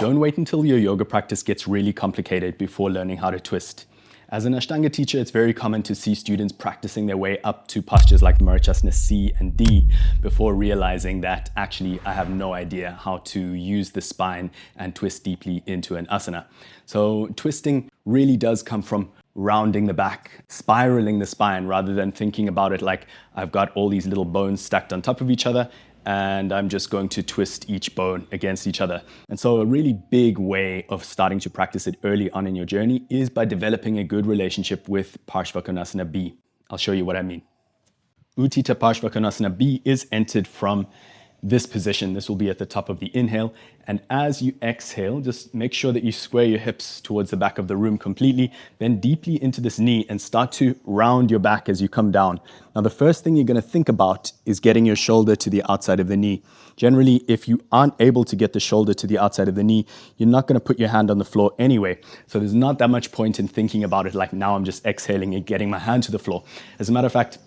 Don't wait until your yoga practice gets really complicated before learning how to twist. As an Ashtanga teacher, it's very common to see students practicing their way up to postures like Marichyasana C and D before realizing that actually I have no idea how to use the spine and twist deeply into an asana. So twisting really does come from rounding the back, spiraling the spine, rather than thinking about it like I've got all these little bones stacked on top of each other and I'm just going to twist each bone against each other. And so a really big way of starting to practice it early on in your journey is by developing a good relationship with Parsvakonasana B. I'll show you what I mean. Utthita Parsvakonasana B is entered from this position. This will be at the top of the inhale. And as you exhale, just make sure that you square your hips towards the back of the room completely, then deeply into this knee and start to round your back as you come down. Now, the first thing you're going to think about is getting your shoulder to the outside of the knee. Generally, if you aren't able to get the shoulder to the outside of the knee, you're not going to put your hand on the floor anyway. So there's not that much point in thinking about it like now I'm just exhaling and getting my hand to the floor. As a matter of fact,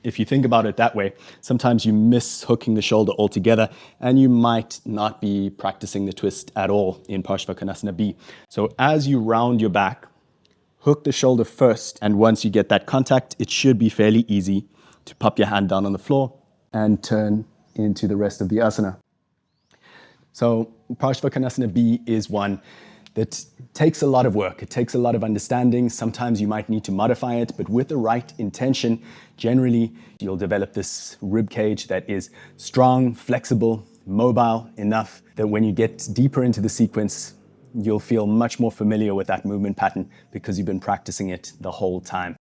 if you think about it that way, sometimes you miss hooking the shoulder altogether and you might not be practicing the twist at all in Parsvakonasana B. So as you round your back, hook the shoulder first, and once you get that contact, it should be fairly easy to pop your hand down on the floor and turn into the rest of the asana. So Parsvakonasana B is one that takes a lot of work. It takes a lot of understanding. Sometimes you might need to modify it, but with the right intention, generally you'll develop this rib cage that is strong, flexible, mobile enough that when you get deeper into the sequence, you'll feel much more familiar with that movement pattern because you've been practicing it the whole time.